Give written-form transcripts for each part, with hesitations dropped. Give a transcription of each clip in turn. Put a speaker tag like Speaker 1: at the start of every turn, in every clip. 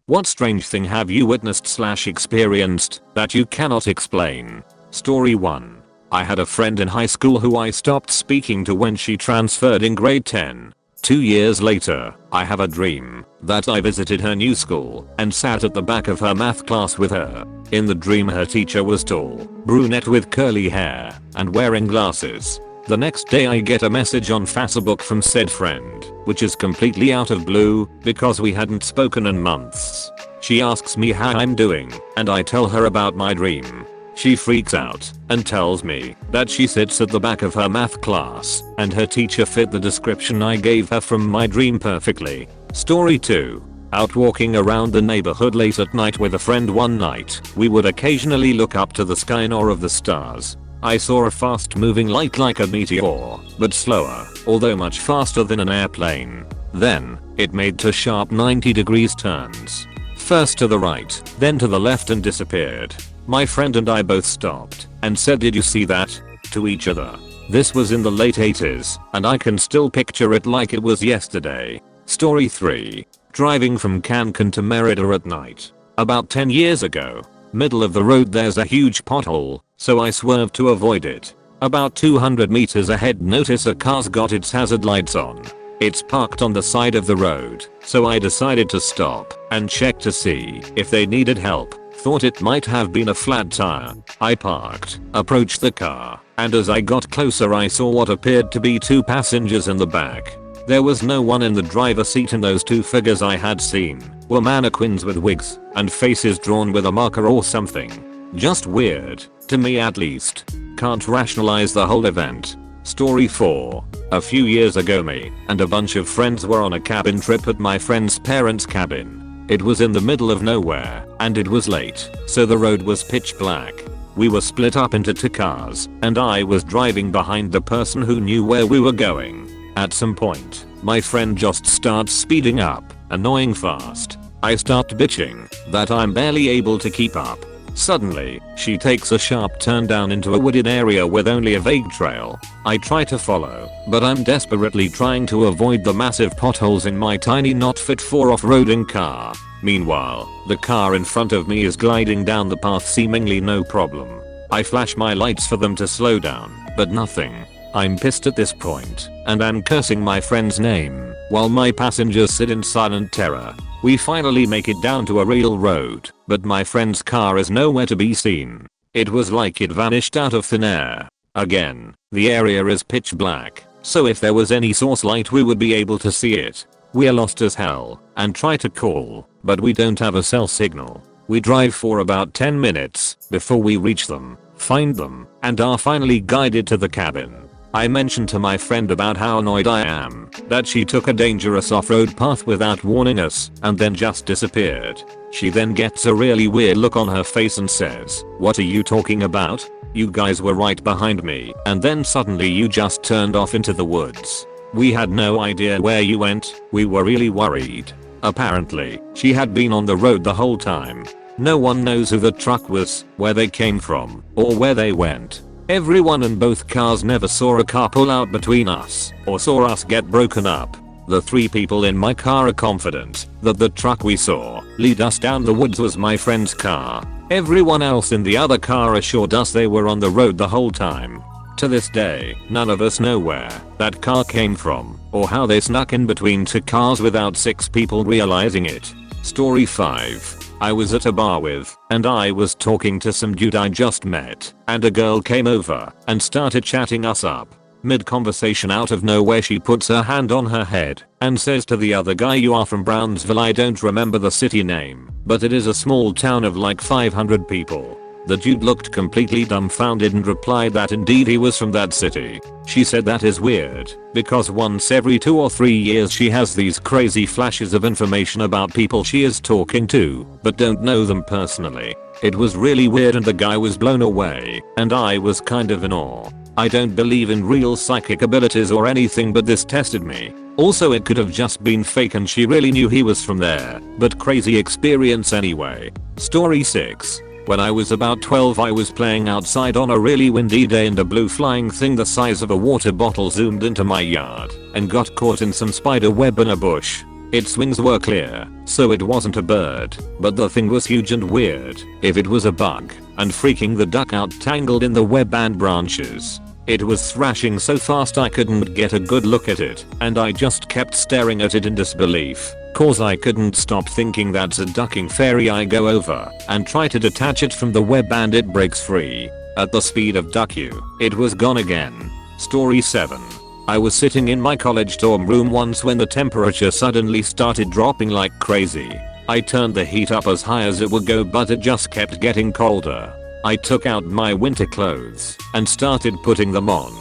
Speaker 1: What strange thing have you witnessed/experienced that you cannot explain? Story 1. I had a friend in high school who I stopped speaking to when she transferred in grade 10. 2 years later, I have a dream that I visited her new school and sat at the back of her math class with her. In the dream her teacher was tall, brunette with curly hair, and wearing glasses. The next day I get a message on Facebook from said friend, which is completely out of blue because we hadn't spoken in months. She asks me how I'm doing, and I tell her about my dream. She freaks out and tells me that she sits at the back of her math class and her teacher fit the description I gave her from my dream perfectly. Story 2. Out walking around the neighborhood late at night with a friend one night, we would occasionally look up to the sky in awe of the stars. I saw a fast moving light like a meteor, but slower, although much faster than an airplane. Then, it made 2 sharp 90-degree turns. First to the right, then to the left and disappeared. My friend and I both stopped and said, "Did you see that?" to each other. This was in the late 80s, and I can still picture it like it was yesterday. Story 3. Driving from Cancun to Merida at night. About 10 years ago. Middle of the road there's a huge pothole, so I swerved to avoid it. About 200 meters ahead notice a car's got its hazard lights on. It's parked on the side of the road, so I decided to stop and check to see if they needed help. Thought it might have been a flat tire. I parked, approached the car, and as I got closer I saw what appeared to be 2 passengers in the back. There was no one in the driver's seat, and those 2 figures I had seen were mannequins with wigs and faces drawn with a marker or something. Just weird, to me at least. Can't rationalize the whole event. Story 4. A few years ago me and a bunch of friends were on a cabin trip at my friend's parents' cabin. It was in the middle of nowhere and it was late, so the road was pitch black. We were split up into 2 cars and I was driving behind the person who knew where we were going. At some point, my friend just starts speeding up, annoying fast. I start bitching that I'm barely able to keep up. Suddenly, she takes a sharp turn down into a wooded area with only a vague trail. I try to follow, but I'm desperately trying to avoid the massive potholes in my tiny not fit for off-roading car. Meanwhile, the car in front of me is gliding down the path seemingly no problem. I flash my lights for them to slow down, but nothing. I'm pissed at this point, and I'm cursing my friend's name, while my passengers sit in silent terror. We finally make it down to a real road, but my friend's car is nowhere to be seen. It was like it vanished out of thin air. Again, the area is pitch black, so if there was any source light we would be able to see it. We're lost as hell, and try to call, but we don't have a cell signal. We drive for about 10 minutes before we reach them, find them, and are finally guided to the cabin. I mentioned to my friend about how annoyed I am that she took a dangerous off-road path without warning us and then just disappeared. She then gets a really weird look on her face and says, "What are you talking about? You guys were right behind me and then suddenly you just turned off into the woods. We had no idea where you went. We were really worried." Apparently, she had been on the road the whole time. No one knows who the truck was, where they came from, or where they went. Everyone in both cars never saw a car pull out between us or saw us get broken up. The 3 people in my car are confident that the truck we saw lead us down the woods was my friend's car. Everyone else in the other car assured us they were on the road the whole time. To this day, none of us know where that car came from or how they snuck in between 2 cars without 6 people realizing it. Story 5. I was at a bar with, and I was talking to some dude I just met, and a girl came over and started chatting us up. Mid-conversation out of nowhere she puts her hand on her head and says to the other guy, "You are from Brownsville." I don't remember the city name, but it is a small town of like 500 people. The dude looked completely dumbfounded and replied that indeed he was from that city. She said that is weird, because once every 2 or 3 years she has these crazy flashes of information about people she is talking to, but don't know them personally. It was really weird and the guy was blown away, and I was kind of in awe. I don't believe in real psychic abilities or anything, but this tested me. Also it could have just been fake and she really knew he was from there, but crazy experience anyway. Story 6. When I was about 12 I was playing outside on a really windy day and a blue flying thing the size of a water bottle zoomed into my yard and got caught in some spider web in a bush. Its wings were clear, so it wasn't a bird, but the thing was huge and weird, if it was a bug, and freaking the duck out tangled in the web and branches. It was thrashing so fast I couldn't get a good look at it, and I just kept staring at it in disbelief, cause I couldn't stop thinking that's a ducking fairy. I go over and try to detach it from the web and it breaks free. At the speed of duck you, it was gone again. Story 7. I was sitting in my college dorm room once when the temperature suddenly started dropping like crazy. I turned the heat up as high as it would go, but it just kept getting colder. I took out my winter clothes and started putting them on.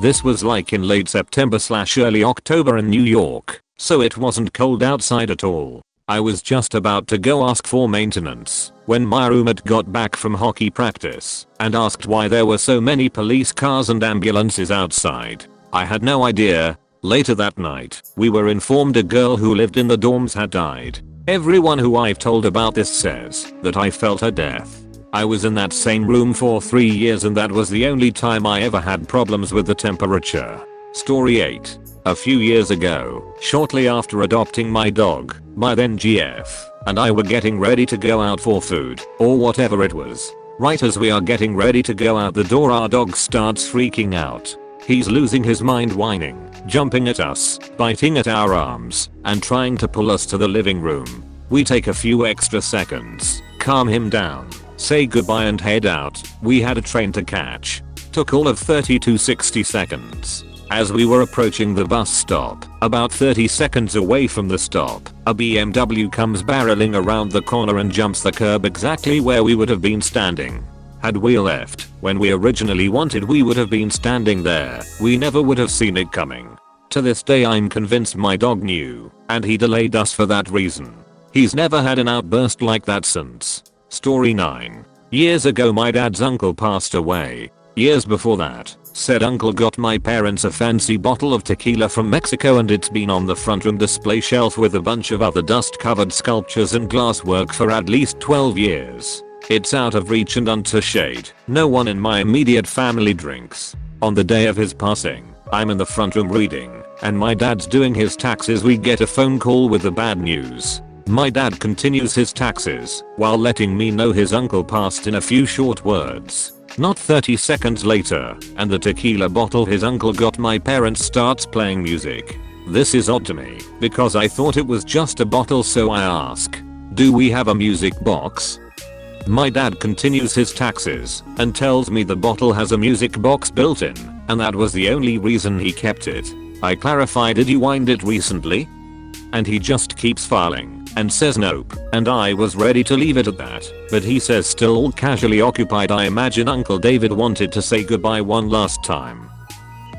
Speaker 1: This was like in late September/early October in New York, so it wasn't cold outside at all. I was just about to go ask for maintenance when my roommate got back from hockey practice and asked why there were so many police cars and ambulances outside. I had no idea. Later that night, we were informed a girl who lived in the dorms had died. Everyone who I've told about this says that I felt her death. I was in that same room for 3 years and that was the only time I ever had problems with the temperature. Story 8. A few years ago, shortly after adopting my dog, my then GF and I were getting ready to go out for food, or whatever it was. Right as we are getting ready to go out the door, our dog starts freaking out. He's losing his mind, whining, jumping at us, biting at our arms, and trying to pull us to the living room. We take a few extra seconds, calm him down, say goodbye and head out. We had a train to catch. Took all of 30 to 60 seconds. As we were approaching the bus stop, about 30 seconds away from the stop, a BMW comes barreling around the corner and jumps the curb exactly where we would have been standing. Had we left when we originally wanted, we would have been standing there. We never would have seen it coming. To this day I'm convinced my dog knew, and he delayed us for that reason. He's never had an outburst like that since. Story 9. Years ago my dad's uncle passed away. Years before that, said uncle got my parents a fancy bottle of tequila from Mexico, and it's been on the front room display shelf with a bunch of other dust covered sculptures and glasswork for at least 12 years. It's out of reach and under shade. No one in my immediate family drinks. On the day of his passing, I'm in the front room reading, and my dad's doing his taxes. We get a phone call with the bad news. My dad continues his taxes while letting me know his uncle passed in a few short words. Not 30 seconds later, and the tequila bottle his uncle got my parents starts playing music. This is odd to me because I thought it was just a bottle, so I ask, do we have a music box? My dad continues his taxes and tells me the bottle has a music box built in, and that was the only reason he kept it. I clarify, did you wind it recently? And he just keeps filing and says nope, and I was ready to leave it at that, but he says still all casually occupied. I imagine Uncle David wanted to say goodbye one last time.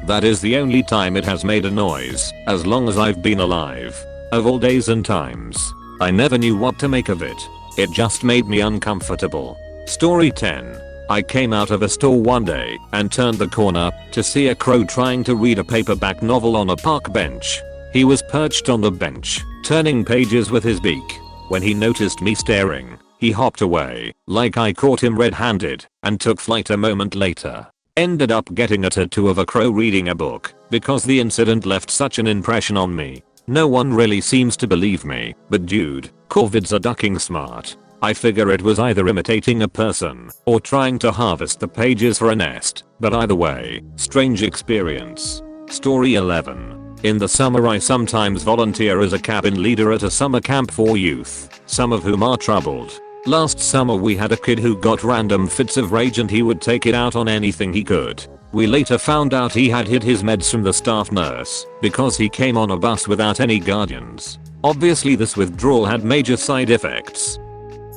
Speaker 1: That is the only time it has made a noise as long as I've been alive. Of all days and times, I never knew what to make of it. It just made me uncomfortable. Story 10. I came out of a store one day and turned the corner to see a crow trying to read a paperback novel on a park bench. He was perched on the bench, turning pages with his beak. When he noticed me staring, he hopped away, like I caught him red-handed, and took flight a moment later. Ended up getting a tattoo of a crow reading a book, because the incident left such an impression on me. No one really seems to believe me, but dude, corvids are ducking smart. I figure it was either imitating a person, or trying to harvest the pages for a nest, but either way, strange experience. Story 11. In the summer I sometimes volunteer as a cabin leader at a summer camp for youth, some of whom are troubled. Last summer we had a kid who got random fits of rage and he would take it out on anything he could. We later found out he had hid his meds from the staff nurse because he came on a bus without any guardians. Obviously this withdrawal had major side effects.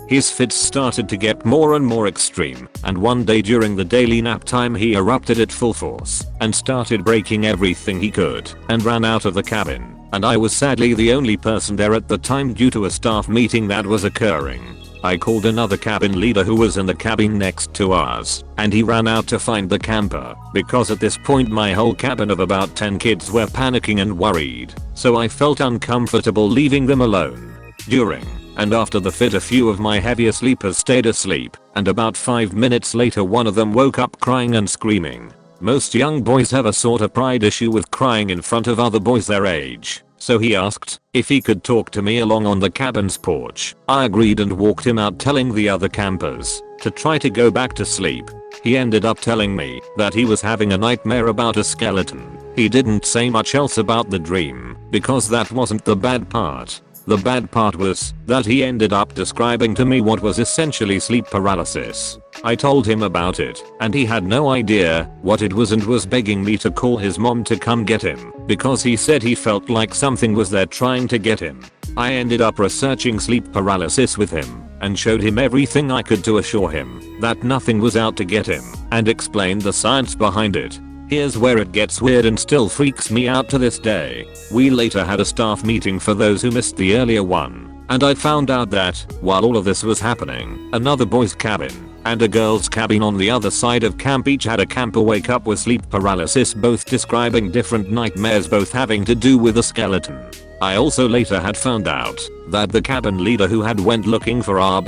Speaker 1: His fits started to get more and more extreme, and one day during the daily nap time he erupted at full force and started breaking everything he could and ran out of the cabin, and I was sadly the only person there at the time due to a staff meeting that was occurring. I called another cabin leader who was in the cabin next to ours, and he ran out to find the camper, because at this point my whole cabin of about 10 kids were panicking and worried, so I felt uncomfortable leaving them alone. During and after the fit, a few of my heavier sleepers stayed asleep, and about 5 minutes later one of them woke up crying and screaming. Most young boys have a sort of pride issue with crying in front of other boys their age, so he asked if he could talk to me along on the cabin's porch. I agreed and walked him out, telling the other campers to try to go back to sleep. He ended up telling me that he was having a nightmare about a skeleton. He didn't say much else about the dream because that wasn't the bad part. The bad part was that he ended up describing to me what was essentially sleep paralysis. I told him about it and he had no idea what it was and was begging me to call his mom to come get him because he said he felt like something was there trying to get him. I ended up researching sleep paralysis with him and showed him everything I could to assure him that nothing was out to get him and explained the science behind it. Here's where it gets weird and still freaks me out to this day. We later had a staff meeting for those who missed the earlier one, and I found out that, while all of this was happening, another boys' cabin and a girls' cabin on the other side of camp each had a camper wake up with sleep paralysis, both describing different nightmares, both having to do with a skeleton. I also later had found out that the cabin leader who had went looking for our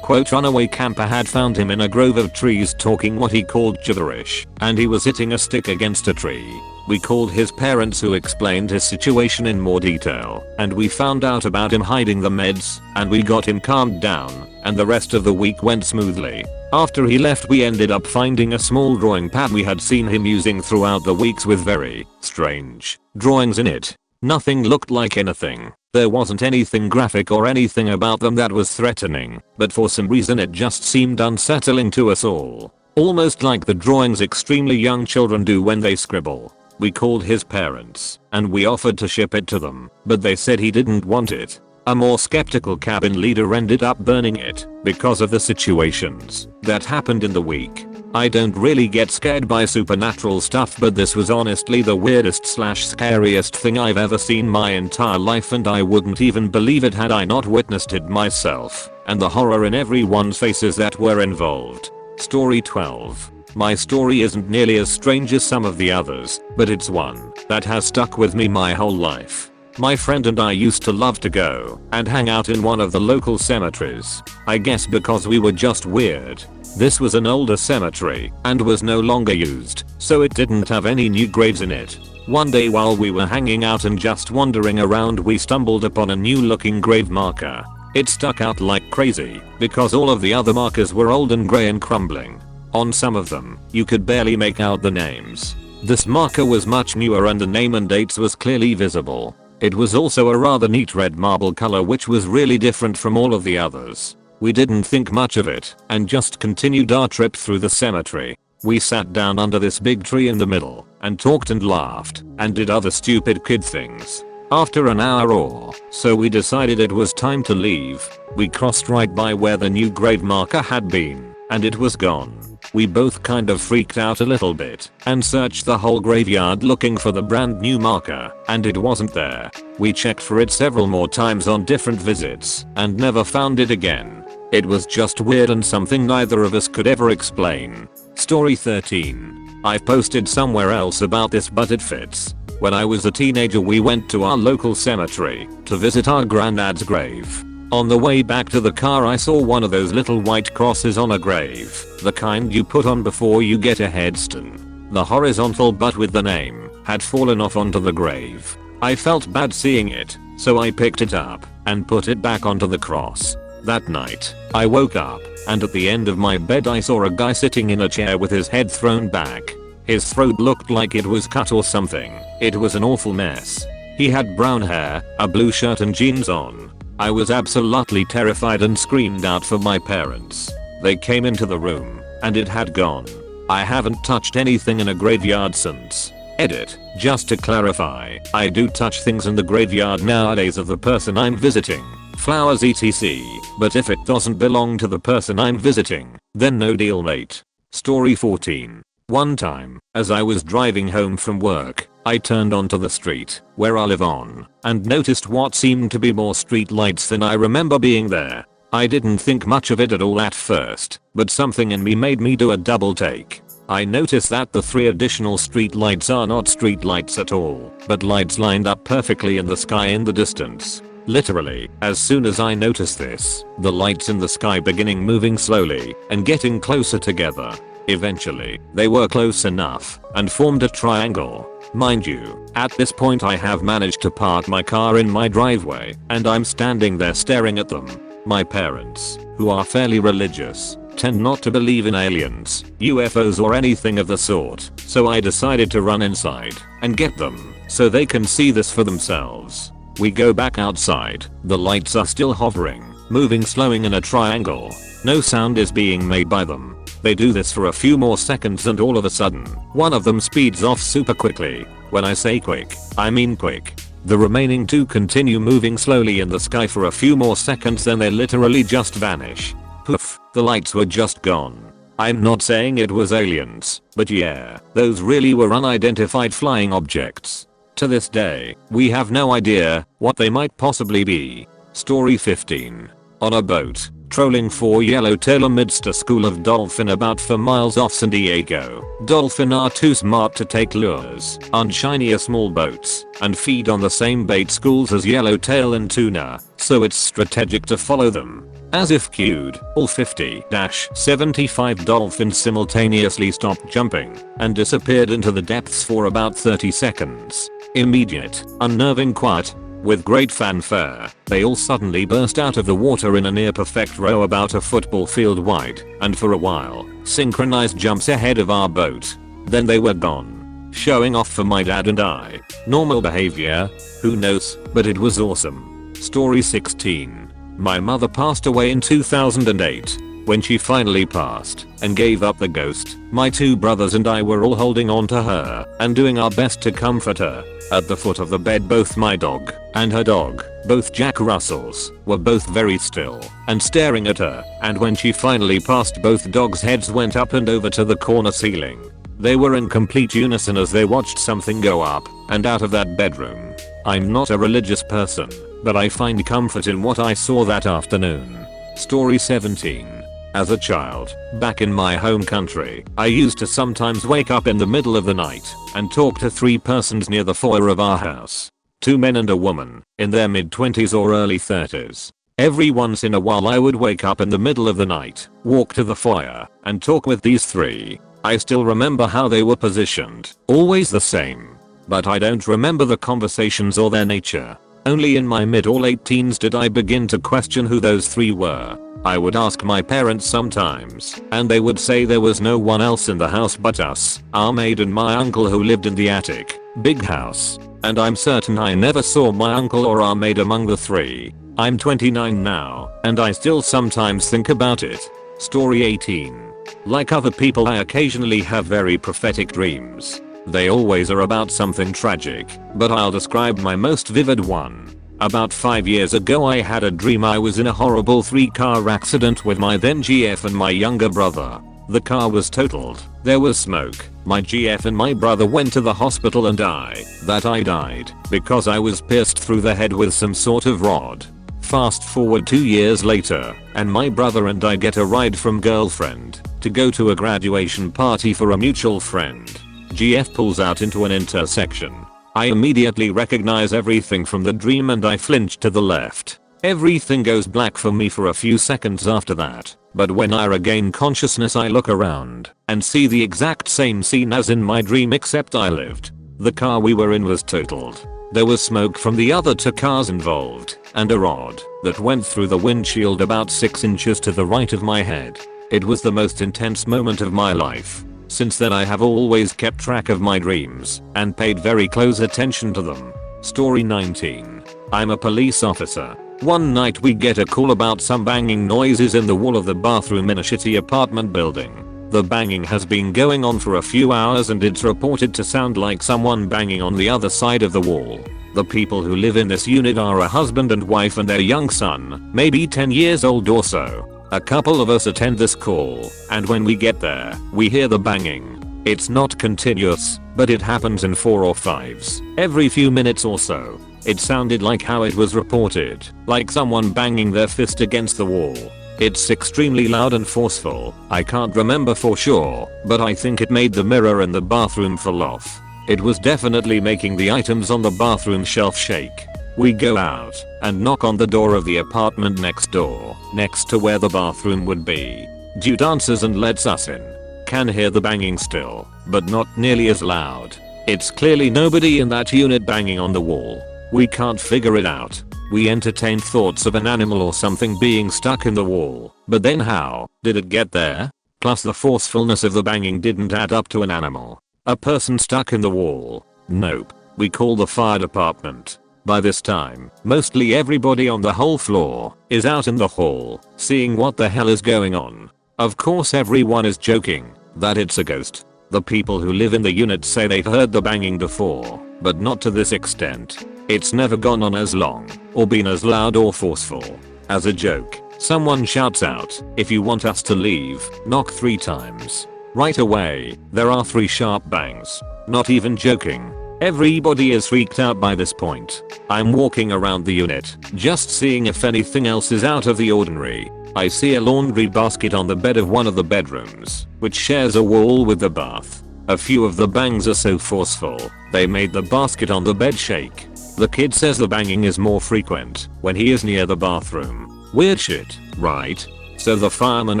Speaker 1: "runaway camper" had found him in a grove of trees talking what he called gibberish, and he was hitting a stick against a tree. We called his parents, who explained his situation in more detail, and we found out about him hiding the meds, and we got him calmed down, and the rest of the week went smoothly. After he left, we ended up finding a small drawing pad we had seen him using throughout the weeks with very strange drawings in it. Nothing looked like anything. There wasn't anything graphic or anything about them that was threatening, but for some reason it just seemed unsettling to us all. Almost like the drawings extremely young children do when they scribble. We called his parents, and we offered to ship it to them, but they said he didn't want it. A more skeptical cabin leader ended up burning it because of the situations that happened in the week. I don't really get scared by supernatural stuff, but this was honestly the weirdest / scariest thing I've ever seen my entire life, and I wouldn't even believe it had I not witnessed it myself, and the horror in everyone's faces that were involved. Story 12. My story isn't nearly as strange as some of the others, but it's one that has stuck with me my whole life. My friend and I used to love to go and hang out in one of the local cemeteries. I guess because we were just weird. This was an older cemetery and was no longer used, so it didn't have any new graves in it. One day while we were hanging out and just wandering around, we stumbled upon a new looking grave marker. It stuck out like crazy because all of the other markers were old and grey and crumbling. On some of them, you could barely make out the names. This marker was much newer and the name and dates was clearly visible. It was also a rather neat red marble color, which was really different from all of the others. We didn't think much of it and just continued our trip through the cemetery. We sat down under this big tree in the middle and talked and laughed and did other stupid kid things. After an hour or so, we decided it was time to leave. We crossed right by where the new grave marker had been, and it was gone. We both kind of freaked out a little bit and searched the whole graveyard looking for the brand new marker, and it wasn't there. We checked for it several more times on different visits and never found it again. It was just weird and something neither of us could ever explain. Story 13. I've posted somewhere else about this, but it fits. When I was a teenager, we went to our local cemetery to visit our granddad's grave. On the way back to the car, I saw one of those little white crosses on a grave, the kind you put on before you get a headstone. The horizontal but with the name had fallen off onto the grave. I felt bad seeing it, so I picked it up and put it back onto the cross. That night, I woke up, and at the end of my bed I saw a guy sitting in a chair with his head thrown back. His throat looked like it was cut or something. It was an awful mess. He had brown hair, a blue shirt and jeans on. I was absolutely terrified and screamed out for my parents. They came into the room, and it had gone. I haven't touched anything in a graveyard since. Edit. Just to clarify, I do touch things in the graveyard nowadays of the person I'm visiting. Flowers etc. But if it doesn't belong to the person I'm visiting, then no deal, mate. Story 14. One time, as I was driving home from work, I turned onto the street where I live on and noticed what seemed to be more street lights than I remember being there. I didn't think much of it at all at first, but something in me made me do a double take. I noticed that the 3 additional street lights are not street lights at all, but lights lined up perfectly in the sky in the distance. Literally, as soon as I noticed this, the lights in the sky beginning moving slowly and getting closer together. Eventually, they were close enough and formed a triangle. Mind you, at this point I have managed to park my car in my driveway and I'm standing there staring at them. My parents, who are fairly religious, tend not to believe in aliens, UFOs or anything of the sort, so I decided to run inside and get them so they can see this for themselves. We go back outside, the lights are still hovering, moving slowing in a triangle. No sound is being made by them. They do this for a few more seconds and all of a sudden, one of them speeds off super quickly. When I say quick, I mean quick. The remaining two continue moving slowly in the sky for a few more seconds, then they literally just vanish. Poof, the lights were just gone. I'm not saying it was aliens, but yeah, those really were unidentified flying objects. To this day, we have no idea what they might possibly be. Story 15. On a boat, trolling for yellowtail amidst a school of dolphin about 4 miles off San Diego. Dolphin are too smart to take lures on shinier small boats and feed on the same bait schools as yellowtail and tuna, so it's strategic to follow them. As if cued, all 50-75 dolphins simultaneously stopped jumping and disappeared into the depths for about 30 seconds. Immediate, unnerving quiet. With great fanfare, they all suddenly burst out of the water in a near perfect row about a football field wide, and for a while, synchronized jumps ahead of our boat. Then they were gone. Showing off for my dad and I. Normal behavior? Who knows, but it was awesome. Story 16. My mother passed away in 2008. When she finally passed and gave up the ghost, my 2 brothers and I were all holding on to her and doing our best to comfort her. At the foot of the bed, both my dog and her dog, both Jack Russells, were both very still and staring at her, and when she finally passed, both dogs' heads went up and over to the corner ceiling. They were in complete unison as they watched something go up and out of that bedroom. I'm not a religious person, but I find comfort in what I saw that afternoon. Story 17. As a child, back in my home country, I used to sometimes wake up in the middle of the night and talk to 3 persons near the foyer of our house. 2 men and a woman, in their mid-20s or early 30s. Every once in a while I would wake up in the middle of the night, walk to the foyer, and talk with these 3. I still remember how they were positioned, always the same. But I don't remember the conversations or their nature. Only in my mid or late teens did I begin to question who those 3 were. I would ask my parents sometimes, and they would say there was no one else in the house but us, our maid and my uncle who lived in the attic. Big house. And I'm certain I never saw my uncle or our maid among the 3. I'm 29 now, and I still sometimes think about it. Story 18. Like other people, I occasionally have very prophetic dreams. They always are about something tragic, but I'll describe my most vivid one. About 5 years ago I had a dream I was in a horrible 3-car accident with my then GF and my younger brother. The car was totaled, there was smoke, my GF and my brother went to the hospital and I died because I was pierced through the head with some sort of rod. Fast forward 2 years later, and my brother and I get a ride from girlfriend to go to a graduation party for a mutual friend. GF pulls out into an intersection. I immediately recognize everything from the dream and I flinch to the left. Everything goes black for me for a few seconds after that, but when I regain consciousness I look around and see the exact same scene as in my dream, except I lived. The car we were in was totaled. There was smoke from the other 2 cars involved, and a rod that went through the windshield about 6 inches to the right of my head. It was the most intense moment of my life. Since then I have always kept track of my dreams and paid very close attention to them. Story 19. I'm a police officer. One night we get a call about some banging noises in the wall of the bathroom in a shitty apartment building. The banging has been going on for a few hours and it's reported to sound like someone banging on the other side of the wall. The people who live in this unit are a husband and wife and their young son, maybe 10 years old or so. A couple of us attend this call, and when we get there, we hear the banging. It's not continuous, but it happens in 4 or 5s, every few minutes or so. It sounded like how it was reported, like someone banging their fist against the wall. It's extremely loud and forceful. I can't remember for sure, but I think it made the mirror in the bathroom fall off. It was definitely making the items on the bathroom shelf shake. We go out and knock on the door of the apartment next door, next to where the bathroom would be. Dude answers and lets us in. Can hear the banging still, but not nearly as loud. It's clearly nobody in that unit banging on the wall. We can't figure it out. We entertained thoughts of an animal or something being stuck in the wall, but then how did it get there? Plus the forcefulness of the banging didn't add up to an animal. A person stuck in the wall. Nope. We call the fire department. By this time, mostly everybody on the whole floor is out in the hall, seeing what the hell is going on. Of course everyone is joking that it's a ghost. The people who live in the unit say they've heard the banging before, but not to this extent. It's never gone on as long, or been as loud or forceful. As a joke, someone shouts out, "If you want us to leave, knock 3 times. Right away, there are 3 sharp bangs. Not even joking. Everybody is freaked out by this point. I'm walking around the unit, just seeing if anything else is out of the ordinary. I see a laundry basket on the bed of one of the bedrooms, which shares a wall with the bath. A few of the bangs are so forceful, they made the basket on the bed shake. The kid says the banging is more frequent when he is near the bathroom. Weird shit, right? So the firemen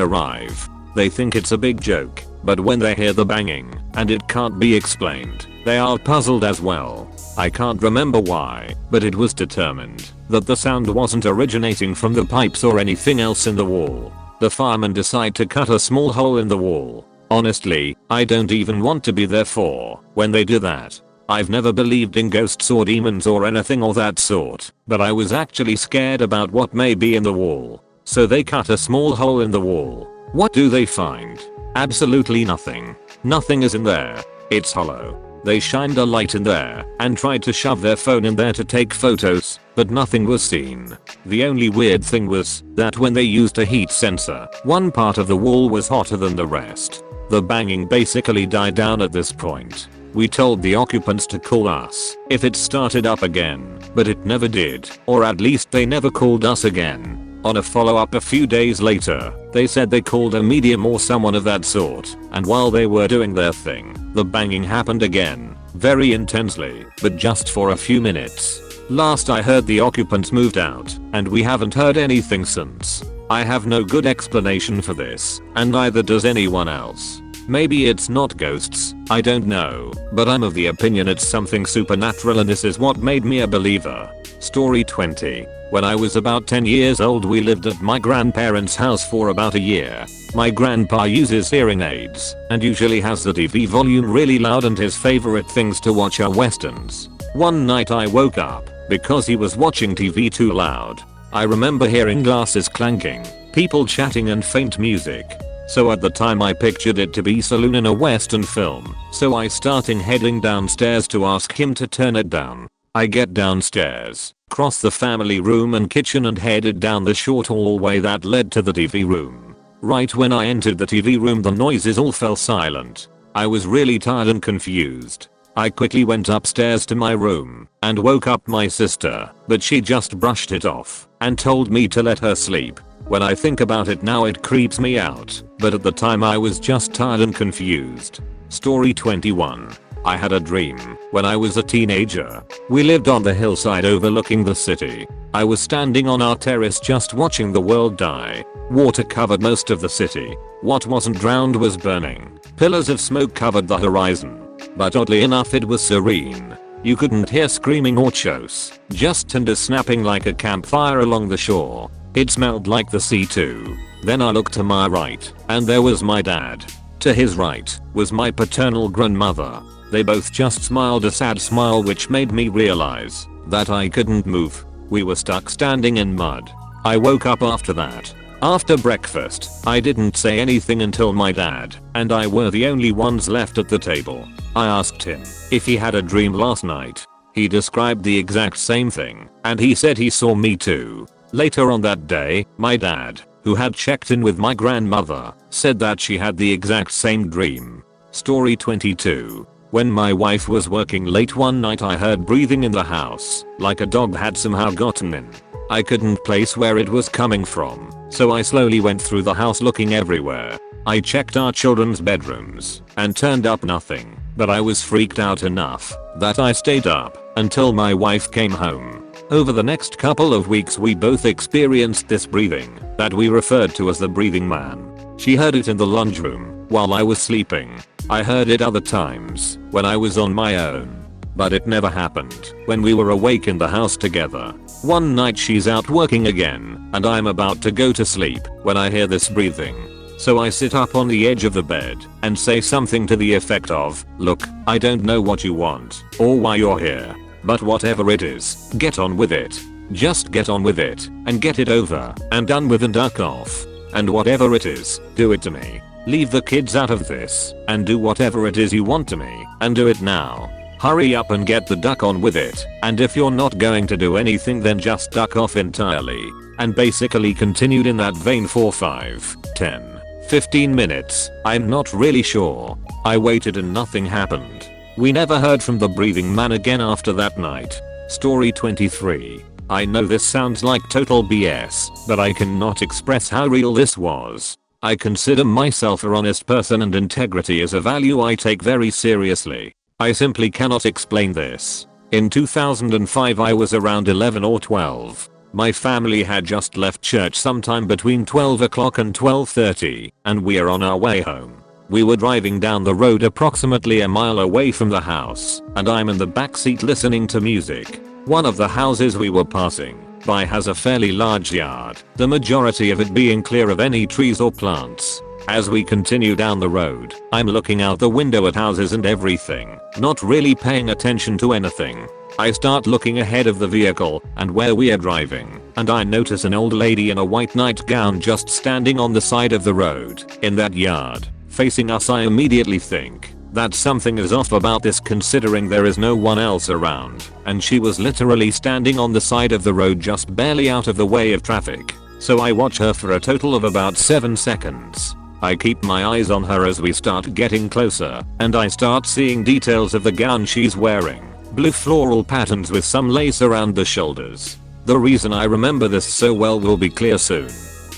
Speaker 1: arrive. They think it's a big joke, but when they hear the banging, and it can't be explained, they are puzzled as well. I can't remember why, but it was determined that the sound wasn't originating from the pipes or anything else in the wall. The firemen decide to cut a small hole in the wall. Honestly, I don't even want to be there for when they do that. I've never believed in ghosts or demons or anything of that sort, but I was actually scared about what may be in the wall. So they cut a small hole in the wall. What do they find? Absolutely nothing. Nothing is in there. It's hollow. They shined a light in there and tried to shove their phone in there to take photos, but nothing was seen. The only weird thing was that when they used a heat sensor, one part of the wall was hotter than the rest. The banging basically died down at this point. We told the occupants to call us if it started up again, but it never did, or at least they never called us again. On a follow-up a few days later, they said they called a medium or someone of that sort, and while they were doing their thing, the banging happened again, very intensely, but just for a few minutes. Last I heard the occupants moved out, and we haven't heard anything since. I have no good explanation for this, and neither does anyone else. Maybe it's not ghosts, I don't know, but I'm of the opinion it's something supernatural, and this is what made me a believer. Story 20. When I was about 10 years old, we lived at my grandparents' house for about a year. My grandpa uses hearing aids and usually has the TV volume really loud, and his favorite things to watch are westerns. One night I woke up because he was watching TV too loud. I remember hearing glasses clanking, people chatting and faint music. So at the time I pictured it to be saloon in a western film, so I started heading downstairs to ask him to turn it down. I get downstairs, crossed the family room and kitchen, and headed down the short hallway that led to the TV room. Right when I entered the TV room, the noises all fell silent. I was really tired and confused. I quickly went upstairs to my room and woke up my sister, but she just brushed it off and told me to let her sleep. When I think about it now, it creeps me out, but at the time I was just tired and confused. Story 21. I had a dream when I was a teenager. We lived on the hillside overlooking the city. I was standing on our terrace just watching the world die. Water covered most of the city. What wasn't drowned was burning. Pillars of smoke covered the horizon. But oddly enough, it was serene. You couldn't hear screaming or chos, just tinder snapping like a campfire along the shore. It smelled like the sea too. Then I looked to my right, and there was my dad. To his right was my paternal grandmother. They both just smiled a sad smile, which made me realize that I couldn't move. We were stuck standing in mud. I woke up after that. After breakfast, I didn't say anything until my dad and I were the only ones left at the table. I asked him if he had a dream last night. He described the exact same thing, and he said he saw me too. Later on that day, my dad, who had checked in with my grandmother, said that she had the exact same dream. Story 22. When my wife was working late one night, I heard breathing in the house, like a dog had somehow gotten in. I couldn't place where it was coming from, so I slowly went through the house looking everywhere. I checked our children's bedrooms and turned up nothing, but I was freaked out enough that I stayed up until my wife came home. Over the next couple of weeks, we both experienced this breathing that we referred to as the breathing man. She heard it in the lunch room while I was sleeping. I heard it other times when I was on my own. But it never happened when we were awake in the house together. One night she's out working again and I'm about to go to sleep when I hear this breathing. So I sit up on the edge of the bed and say something to the effect of, "Look, I don't know what you want or why you're here, but whatever it is, get on with it. Just get on with it and get it over and done with and duck off. And whatever it is, do it to me. Leave the kids out of this and do whatever it is you want to me and do it now. Hurry up and get the duck on with it, and if you're not going to do anything then just duck off entirely." And basically continued in that vein for 5, 10, 15 minutes. I'm not really sure. I waited and nothing happened. We never heard from the breathing man again after that night. Story 23. I know this sounds like total BS, but I cannot express how real this was. I consider myself a honest person and integrity is a value I take very seriously. I simply cannot explain this. In 2005 I was around 11 or 12. My family had just left church sometime between 12 o'clock and 12:30, and we are on our way home. We were driving down the road approximately a mile away from the house, and I'm in the backseat listening to music. One of the houses we were passing by has a fairly large yard, the majority of it being clear of any trees or plants. As we continue down the road, I'm looking out the window at houses and everything, not really paying attention to anything. I start looking ahead of the vehicle and where we are driving, and I notice an old lady in a white nightgown just standing on the side of the road, in that yard, facing us. I immediately think that something is off about this considering there is no one else around, and she was literally standing on the side of the road just barely out of the way of traffic. So I watch her for a total of about 7 seconds. I keep my eyes on her as we start getting closer, and I start seeing details of the gown she's wearing. Blue floral patterns with some lace around the shoulders. The reason I remember this so well will be clear soon.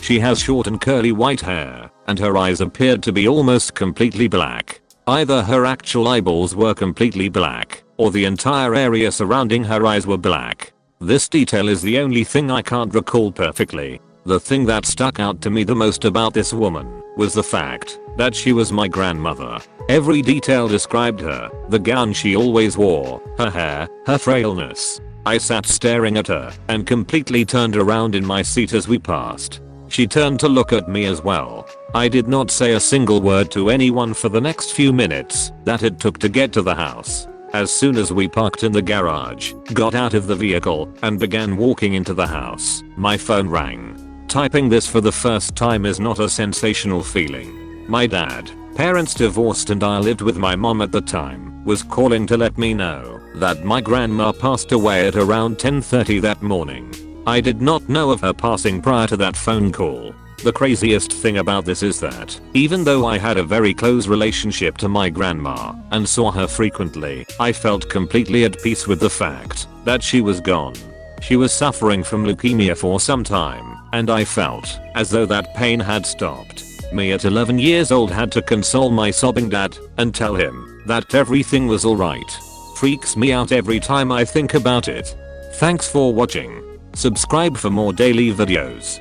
Speaker 1: She has short and curly white hair, and her eyes appeared to be almost completely black. Either her actual eyeballs were completely black, or the entire area surrounding her eyes were black. This detail is the only thing I can't recall perfectly. The thing that stuck out to me the most about this woman was the fact that she was my grandmother. Every detail described her, the gown she always wore, her hair, her frailness. I sat staring at her and completely turned around in my seat as we passed. She turned to look at me as well. I did not say a single word to anyone for the next few minutes that it took to get to the house. As soon as we parked in the garage, got out of the vehicle, and began walking into the house, my phone rang. Typing this for the first time is not a sensational feeling. My dad, parents divorced and I lived with my mom at the time, was calling to let me know that my grandma passed away at around 10:30 that morning. I did not know of her passing prior to that phone call. The craziest thing about this is that, even though I had a very close relationship to my grandma and saw her frequently, I felt completely at peace with the fact that she was gone. She was suffering from leukemia for some time, and I felt as though that pain had stopped. Me at 11 years old had to console my sobbing dad and tell him that everything was alright. Freaks me out every time I think about it. Thanks for watching. Subscribe for more daily videos.